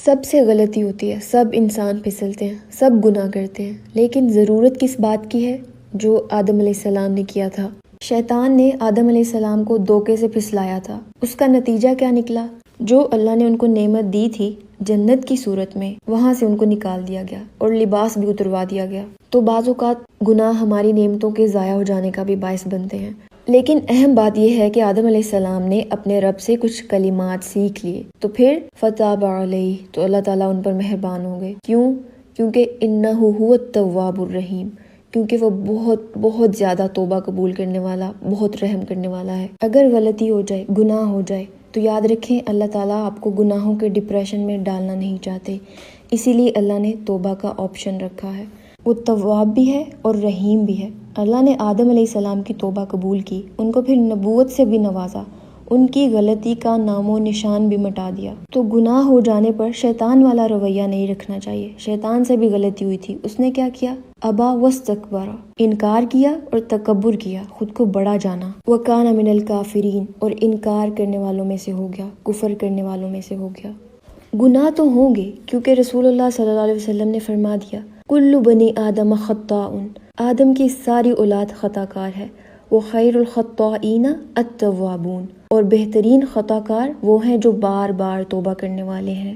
سب سے غلطی ہوتی ہے، سب انسان پھسلتے ہیں، سب گناہ کرتے ہیں، لیکن ضرورت کس بات کی ہے؟ جو آدم علیہ السلام نے کیا تھا۔ شیطان نے آدم علیہ السلام کو دھوکے سے پھسلایا تھا۔ اس کا نتیجہ کیا نکلا؟ جو اللہ نے ان کو نعمت دی تھی جنت کی صورت میں، وہاں سے ان کو نکال دیا گیا اور لباس بھی اتروا دیا گیا۔ تو بعض اوقات گناہ ہماری نعمتوں کے ضائع ہو جانے کا بھی باعث بنتے ہیں، لیکن اہم بات یہ ہے کہ آدم علیہ السلام نے اپنے رب سے کچھ کلمات سیکھ لیے، تو پھر فتاب علیہ، تو اللہ تعالیٰ ان پر مہربان ہو گئے۔ کیوں؟ کیونکہ انہ هو التواب الرحیم، کیونکہ وہ بہت زیادہ توبہ قبول کرنے والا، بہت رحم کرنے والا ہے۔ اگر غلطی ہو جائے، گناہ ہو جائے، تو یاد رکھیں اللہ تعالیٰ آپ کو گناہوں کے ڈپریشن میں ڈالنا نہیں چاہتے، اسی لیے اللہ نے توبہ کا آپشن رکھا ہے۔ وہ تواب بھی ہے اور رحیم بھی ہے۔ اللہ نے آدم علیہ السلام کی توبہ قبول کی، ان کو پھر نبوت سے بھی نوازا، ان کی غلطی کا نام و نشان بھی مٹا دیا۔ تو گناہ ہو جانے پر شیطان والا رویہ نہیں رکھنا چاہیے۔ شیطان سے بھی غلطی ہوئی تھی، اس نے کیا کیا؟ ابا واستکبر، انکار کیا اور تکبر کیا، خود کو بڑا جانا۔ وکان من الکافرین، اور انکار کرنے والوں میں سے ہو گیا، کفر کرنے والوں میں سے ہو گیا۔ گناہ تو ہوں گے، کیونکہ رسول اللہ صلی اللہ علیہ وسلم نے فرما دیا کل بنی آدم خطاؤن، آدم کی ساری اولاد خطا کار ہے، وہ خیر الخطائین التوابون، اور بہترین خطا کار وہ ہیں جو بار بار توبہ کرنے والے ہیں۔